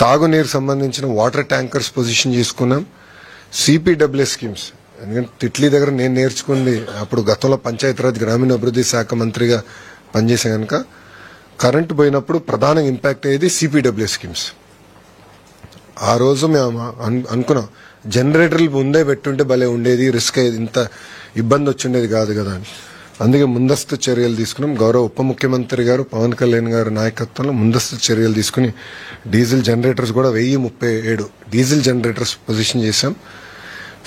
తాగునీరు సంబంధించిన water tankers position చేసుకున్నాం. సిపిడబ్ల్యూ స్కీమ్స్, ఎందుకంటే తిట్లీ దగ్గర నేను నేర్చుకుంది అప్పుడు గతంలో పంచాయతీరాజ్ గ్రామీణాభివృద్ధి శాఖ మంత్రిగా పనిచేసే కనుక కరెంటు పోయినప్పుడు ప్రధానంగా ఇంపాక్ట్ అయ్యేది సిపిడబ్ల్యూ స్కీమ్స్. ఆ రోజు మేము అనుకున్నాం జనరేటర్లు ముందే పెట్టుంటే భలే ఉండేది, రిస్క్ అయ్యేది, ఇంత ఇబ్బంది వచ్చిండేది కాదు కదా అని. అందుకే ముందస్తు చర్యలు తీసుకున్నాం. గౌరవ ఉప ముఖ్యమంత్రి గారు పవన్ కళ్యాణ్ గారి నాయకత్వంలో ముందస్తు చర్యలు తీసుకుని డీజిల్ జనరేటర్స్ కూడా 1037 డీజిల్ జనరేటర్స్ పొజిషన్ చేశాం.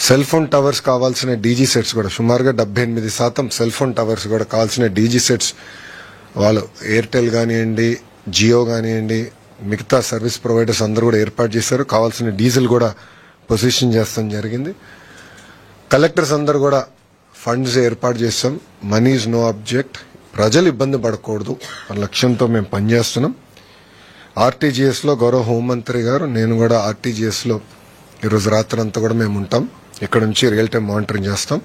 సెల్ ఫోన్ టవర్స్ కావాల్సిన డీజీ సెట్స్ కూడా సుమారుగా 78% సెల్ ఫోన్ టవర్స్ కూడా కావాల్సిన డీజీ సెట్స్ వాళ్ళు ఎయిర్టెల్ కానివ్వండి, జియో కానివ్వండి, మిగతా సర్వీస్ ప్రొవైడర్స్ అందరూ కూడా ఏర్పాటు చేశారు. కావాల్సిన డీజిల్ కూడా పొజిషన్ చేస్తాం జరిగింది. కలెక్టర్స్ అందరూ కూడా ఫండ్స్ ఏర్పాటు చేస్తాం. మనీ ఈజ్ నో ఆబ్జెక్ట్, ప్రజలు ఇబ్బంది పడకూడదు అన్న లక్ష్యంతో మేము పనిచేస్తున్నాం. ఆర్టీజీఎస్లో గౌరవ హోంమంత్రి గారు, నేను కూడా ఆర్టీజీఎస్లో ఈరోజు రాత్రి అంతా కూడా మేము ఉంటాం. ఇక్కడ నుంచి రియల్ టైం మానిటరింగ్ చేస్తాం.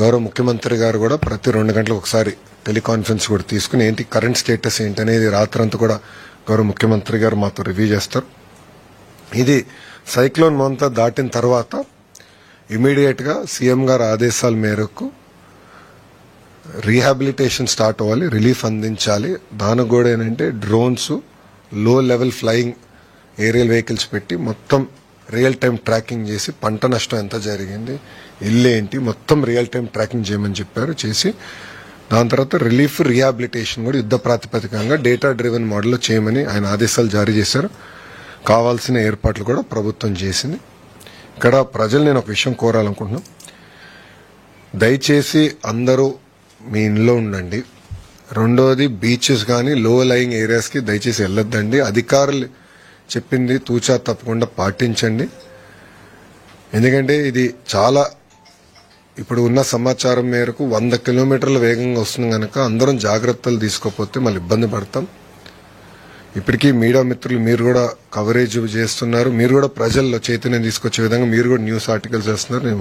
గౌరవ ముఖ్యమంత్రి గారు కూడా ప్రతి 2 గంటలకు ఒకసారి టెలికాన్ఫరెన్స్ కూడా తీసుకుని ఏంటి కరెంట్ స్టేటస్ ఏంటనేది రాత్రంతా కూడా గౌరవ ముఖ్యమంత్రి గారు మాతో రివ్యూ చేస్తారు. ఇది సైక్లోన్ మొంతా దాటిన తర్వాత ఇమీడియట్ గా సీఎం గారి ఆదేశాల మేరకు రీహాబిలిటేషన్ స్టార్ట్ అవ్వాలి, రిలీఫ్ అందించాలి. దానికి కూడా ఏంటంటే డ్రోన్స్, లో లెవెల్ ఫ్లయింగ్ ఏరియల్ వెహికల్స్ పెట్టి మొత్తం రియల్ టైం ట్రాకింగ్ చేసి పంట నష్టం ఎంత జరిగింది, ఇల్లు ఏంటి, మొత్తం రియల్ టైం ట్రాకింగ్ చేయమని చెప్పారు. చేసి దాని తర్వాత రిలీఫ్ రీహాబిలిటేషన్ కూడా యుద్ధ ప్రాతిపదికంగా డేటా డ్రివెన్ మోడల్లో చేయమని ఆయన ఆదేశాలు జారీ చేశారు. కావాల్సిన ఏర్పాట్లు కూడా ప్రభుత్వం చేసింది. ఇక్కడ ప్రజలు నేను ఒక విషయం కోరాలనుకుంటున్నాం, దయచేసి అందరూ మీ ఇంట్లో ఉండండి. రెండోది బీచెస్ కానీ లో లయింగ్ ఏరియాస్కి దయచేసి వెళ్ళొద్దండి. అధికారులు చెప్పింది తూచా తప్పకుండా పాటించండి. ఎందుకంటే ఇది చాలా ఇప్పుడు ఉన్న సమాచారం మేరకు 100 కిలోమీటర్ల వేగంగా వస్తుంది కనుక అందరం జాగ్రత్తలు తీసుకోకపోతే మళ్ళీ ఇబ్బంది పడతాం. ఇప్పటికీ మీడియా మిత్రులు మీరు కూడా కవరేజ్ చేస్తున్నారు, మీరు కూడా ప్రజల్లో చైతన్యం తీసుకొచ్చే విధంగా మీరు కూడా న్యూస్ ఆర్టికల్స్ చేస్తున్నారు, నేను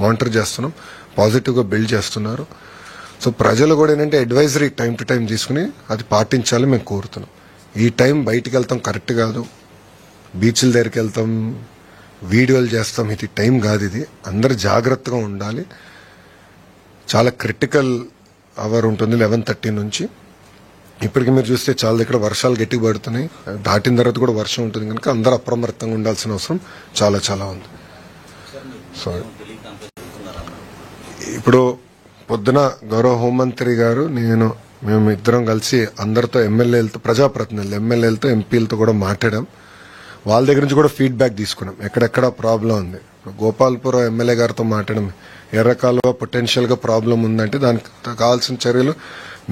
మానిటర్ చేస్తున్నాం, పాజిటివ్గా బిల్డ్ చేస్తున్నారు. సో ప్రజలు కూడా ఏంటంటే అడ్వైజరీ టైం టు టైం తీసుకుని అది పాటించాలని మేము కోరుతున్నాం. ఈ టైం బయటికి వెళ్తాం కరెక్ట్ కాదు, బీచ్ల దగ్గరికి వెళ్తాం, వీడియోలు చేస్తాం, ఇది టైం కాదు. ఇది అందరు జాగ్రత్తగా ఉండాలి. చాలా క్రిటికల్ అవర్ ఉంటుంది 11:30 నుంచి. ఇప్పటికి మీరు చూస్తే చాలా దగ్గర వర్షాలు గట్టిగా పడుతున్నాయి, దాటిన తర్వాత కూడా వర్షం ఉంటుంది కనుక అందరూ అప్రమత్తంగా ఉండాల్సిన అవసరం చాలా చాలా ఉంది. సో ఇప్పుడు పొద్దున గౌరవ హోంమంత్రి గారు మేము ఇద్దరం కలిసి అందరితో ఎమ్మెల్యేలతో, ప్రజాప్రతినిధులు, ఎమ్మెల్యేలతో, ఎంపీలతో కూడా మాట్లాడాం. వాళ్ళ దగ్గర నుంచి కూడా ఫీడ్బ్యాక్ తీసుకున్నాం ఎక్కడెక్కడ ప్రాబ్లం ఉంది. గోపాల్పురం ఎమ్మెల్యే గారితో మాట్లాడడం, ఎర్రకాలువ పొటెన్షియల్ గా ప్రాబ్లం ఉందంటే దానికి కావాల్సిన చర్యలు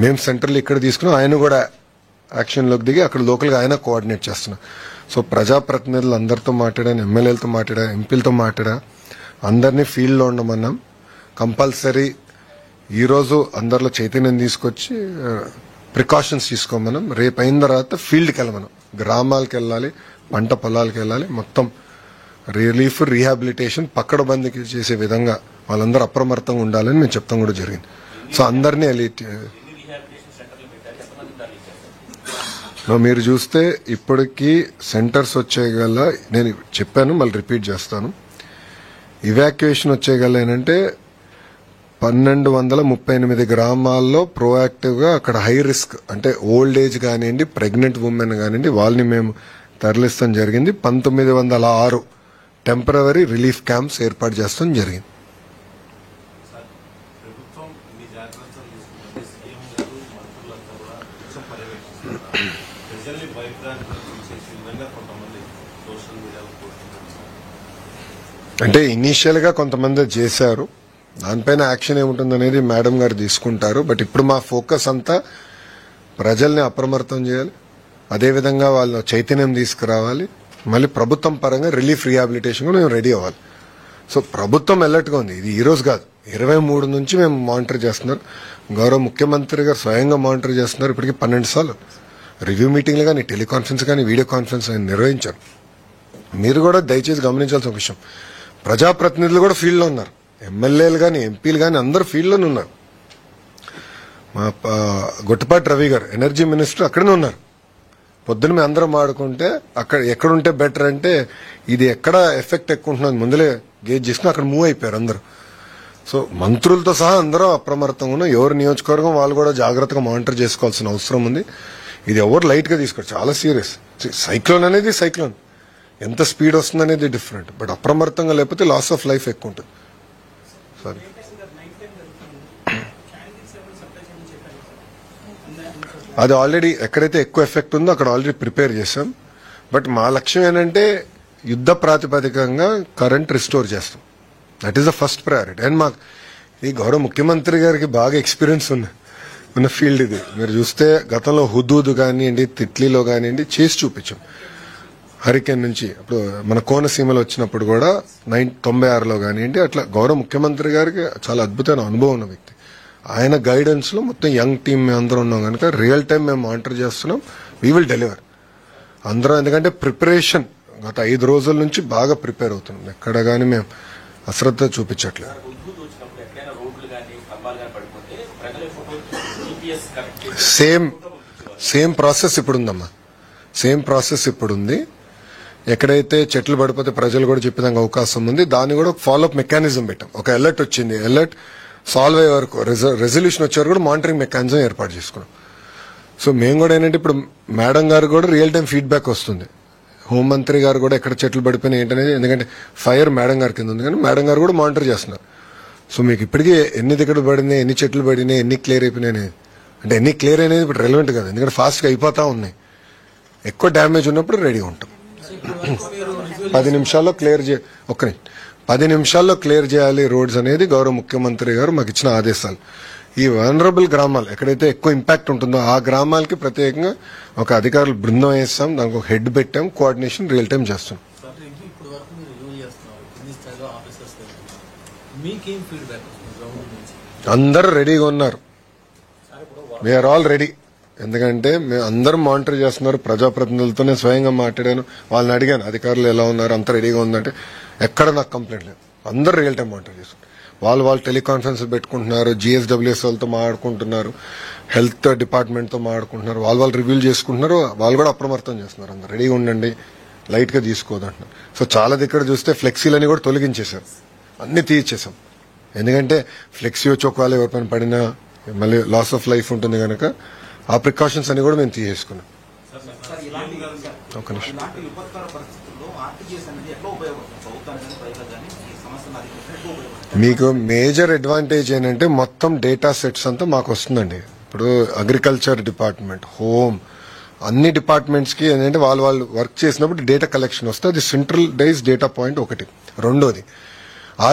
మేము సెంట్రల్ ఇక్కడ తీసుకున్నాం. ఆయన కూడా యాక్షన్లోకి దిగి అక్కడ లోకల్గా ఆయన కోఆర్డినేట్ చేస్తున్నాం. సో ప్రజాప్రతినిధులు అందరితో మాట్లాడాను, ఎమ్మెల్యేలతో మాట్లాడా, ఎంపీలతో మాట్లాడా, అందరినీ ఫీల్డ్లో ఉండమన్నాం. కంపల్సరీ ఈరోజు అందరిలో చైతన్యం తీసుకొచ్చి ప్రికాషన్స్ తీసుకోమన్నాం. రేపు అయిన తర్వాత ఫీల్డ్కి వెళ్ళమన్నాం, గ్రామాలకు వెళ్ళాలి, పంట పొలాలకు వెళ్ళాలి, మొత్తం రిలీఫ్ రీహాబిలిటేషన్ పక్కడబందీకి చేసే విధంగా వాళ్ళందరూ అప్రమత్తంగా ఉండాలని మేము చెప్తాం కూడా జరిగింది. సో అందరినీ మీరు చూస్తే ఇప్పటికీ సెంటర్స్ వచ్చేగల, నేను చెప్పాను మళ్ళీ రిపీట్ చేస్తాను, ఇవాక్యుయేషన్ వచ్చేగల ఏంటంటే 1238 గ్రామాల్లో ప్రోయాక్టివ్ గా అక్కడ హై రిస్క్ అంటే ఓల్డ్ ఏజ్ కానివ్వండి, ప్రెగ్నెంట్ ఉమెన్ కానివ్వండి, వాళ్ళని మేము తరలిస్తాం జరిగింది. 1906 టెంపరవరీ రిలీఫ్ క్యాంప్స్ ఏర్పాటు చేస్తాం జరిగింది. అంటే ఇనీషియల్ గా కొంతమంది చేశారు, దానిపైన యాక్షన్ ఏముంటుంది అనేది మేడం గారు తీసుకుంటారు. బట్ ఇప్పుడు మా ఫోకస్ అంతా ప్రజల్ని అప్రమత్తం చేయాలి, అదేవిధంగా వాళ్ళు చైతన్యం తీసుకురావాలి, మళ్ళీ ప్రభుత్వం పరంగా రిలీఫ్ రీహాబిలిటేషన్ కూడా మేము రెడీ అవ్వాలి. సో ప్రభుత్వం అలర్ట్గా ఉంది. ఇది ఈ రోజు కాదు, 23 నుంచి మేము మానిటర్ చేస్తున్నారు. గౌరవ ముఖ్యమంత్రి గారు స్వయంగా మానిటర్ చేస్తున్నారు. ఇప్పటికీ 12 సార్లు రివ్యూ మీటింగ్లు కానీ, టెలికాన్ఫరెన్స్ కానీ, వీడియో కాన్ఫరెన్స్ ఆయన నిర్వహించారు. మీరు కూడా దయచేసి గమనించాల్సిన విషయం, ప్రజాప్రతినిధులు కూడా ఫీల్డ్లో ఉన్నారు, ఎమ్మెల్యేలు కానీ, ఎంపీలు కానీ అందరూ ఫీల్డ్లోనే ఉన్నారు. మా గొట్టిపాటి రవి గారు ఎనర్జీ మినిస్టర్ అక్కడనే ఉన్నారు. పొద్దున మేము అందరం ఆడుకుంటే అక్కడ ఎక్కడుంటే బెటర్ అంటే ఇది ఎక్కడ ఎఫెక్ట్ ఎక్కువ ఉంటున్నది ముందులే గేజ్ చేసుకుని అక్కడ మూవ్ అయిపోయారు అందరూ. సో మంత్రులతో సహా అందరూ అప్రమత్తంగా ఉన్నాం. ఎవరి నియోజకవర్గం వాళ్ళు కూడా జాగ్రత్తగా మానిటర్ చేసుకోవాల్సిన అవసరం ఉంది. ఇది ఎవరు లైట్ గా తీసుకోరు, చాలా సీరియస్. సైక్లోన్ అనేది సైక్లోన్, ఎంత స్పీడ్ వస్తుంది అనేది డిఫరెంట్. బట్ అప్రమత్తంగా లేకపోతే లాస్ ఆఫ్ లైఫ్ ఎక్కువ ఉంటుంది. సారీ, అది ఆల్రెడీ ఎక్కడైతే ఎక్కువ ఎఫెక్ట్ ఉందో అక్కడ ఆల్రెడీ ప్రిపేర్ చేశాం. బట్ మా లక్ష్యం ఏంటంటే యుద్ధ ప్రాతిపదికంగా కరెంట్ రిస్టోర్ చేస్తాం. That is the first priority. And మాకు ఈ గౌరవ ముఖ్యమంత్రి గారికి బాగా ఎక్స్పీరియన్స్ ఉన్న ఫీల్డ్ ఇది. మీరు చూస్తే గతంలో హుదూద్ కానివ్వండి, తిట్లీలో కానివ్వండి చేసి చూపించాం. హరికేన్ నుంచి అప్పుడు మన కోనసీమలో వచ్చినప్పుడు కూడా 96లో కానివ్వండి, అట్లా గౌరవ ముఖ్యమంత్రి గారికి చాలా అద్భుతమైన అనుభవం ఉన్న వ్యక్తి. ఆయన గైడెన్స్ లో మొత్తం యంగ్ టీమ్ మేము అందరం ఉన్నాం కనుక రియల్ టైం మేము మానిటర్ చేస్తున్నాం. వీ విల్ డెలివర్ అందరం. ఎందుకంటే ప్రిపరేషన్ గత 5 రోజుల నుంచి బాగా ప్రిపేర్ అవుతున్నాం. ఎక్కడ కానీ మేము అశ్రద్ధ చూపించట్లేదు. సేమ్ ప్రాసెస్ ఇప్పుడు ఉందమ్మా. సేమ్ ప్రాసెస్ ఇప్పుడు ఉంది. ఎక్కడైతే చెట్లు పడిపోతే ప్రజలు కూడా చెప్పేదానికి అవకాశం ఉంది. దాన్ని కూడా ఫాలోఅప్ మెకానిజం పెట్టాం. ఒక అలర్ట్ వచ్చింది, అలర్ట్ సాల్వ్ అయ్యే వరకు రెజల్యూషన్ వచ్చే వరకు కూడా మానిటరింగ్ మెకానిజం ఏర్పాటు చేసుకున్నాం. సో మేము కూడా ఏంటంటే ఇప్పుడు మేడం గారు కూడా రియల్ టైం ఫీడ్బ్యాక్ వస్తుంది. హోంమంత్రి గారు కూడా ఎక్కడ చెట్లు పడిపోయినాయి ఏంటనేది, ఎందుకంటే ఫైర్ మేడం గారి కింద ఉంది కానీ మేడం గారు కూడా మానిటర్ చేస్తున్నారు. సో మీకు ఇప్పటికీ ఎన్ని దిక్కలు పడినాయి, ఎన్ని చెట్లు పడినాయి, ఎన్ని క్లియర్ అయిపోయినాయి అంటే ఎన్ని క్లియర్ అనేది ఇప్పుడు రెలవెంట్ కాదు. ఎందుకంటే ఫాస్ట్గా అయిపోతా ఉన్నాయి. ఎక్కువ డ్యామేజ్ ఉన్నప్పుడు రెడీగా ఉంటాం. 10 నిమిషాల్లో క్లియర్ 10 నిమిషాల్లో క్లియర్ చేయాలి రోడ్స్ అనేది గౌరవ ముఖ్యమంత్రి గారు మాకు ఇచ్చిన ఆదేశాలు. ఈ వనరబుల్ గ్రామాలు ఎక్కడైతే ఎక్కువ ఇంపాక్ట్ ఉంటుందో ఆ గ్రామాలకి ప్రత్యేకంగా ఒక అధికారులు బృందం వేస్తాం, దానికి ఒక హెడ్ పెట్టాం, కోఆర్డినేషన్ రియల్ టైం చేస్తాం. అందరూ రెడీగా ఉన్నారు. We are all ready. ఎందుకంటే మేము అందరం మానిటర్ చేస్తున్నారు. ప్రజాప్రతినిధులతోనే స్వయంగా మాట్లాడాను, వాళ్ళని అడిగాను అధికారులు ఎలా ఉన్నారు, అంత రెడీగా ఉందంటే ఎక్కడ నాకు కంప్లైంట్ లేదు. అందరూ రియల్ టైం మానిటర్ చేస్తున్నారు. వాళ్ళు టెలికాన్ఫరెన్స్ పెట్టుకుంటున్నారు, GSWS వాళ్ళతో మాట్లాడుకుంటున్నారు, హెల్త్ డిపార్ట్మెంట్ తో మాట్లాడుకుంటున్నారు, వాళ్ళు రివ్యూ చేసుకుంటున్నారు. వాళ్ళు కూడా అప్రమత్తం చేస్తున్నారు. అందరు రెడీగా ఉండండి, లైట్ గా తీసుకోదంటున్నారు. సో చాలా దగ్గర చూస్తే ఫ్లెక్సీలని కూడా తొలగించేశారు, అన్ని తీయించేసాం. ఎందుకంటే ఫ్లెక్సీ వచ్చి ఒకవేళ ఎవరిపైన పడినా మళ్ళీ లాస్ ఆఫ్ లైఫ్ ఉంటుంది కనుక ఆ ప్రికాషన్స్ అని కూడా మేము తీసేసుకున్నాం. ఒక నిమిషం. మీకు మేజర్ అడ్వాంటేజ్ ఏంటంటే మొత్తం డేటా సెట్స్ అంతా మాకు వస్తుందండి. ఇప్పుడు అగ్రికల్చర్ డిపార్ట్మెంట్, హోమ్, అన్ని డిపార్ట్మెంట్స్ కి ఏంటంటే వాళ్ళు వర్క్ చేసినప్పుడు డేటా కలెక్షన్ వస్తే అది సెంట్రలైజ్ డేటా పాయింట్ ఒకటి. రెండోది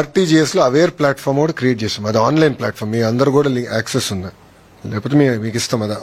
RTGS లో అవేర్ ప్లాట్ఫామ్ కూడా క్రియేట్ చేసాం. అది ఆన్లైన్ ప్లాట్ఫామ్, మీ అందరు కూడా యాక్సెస్ ఉంది. లేకపోతే మీకు ఇస్తాం అది.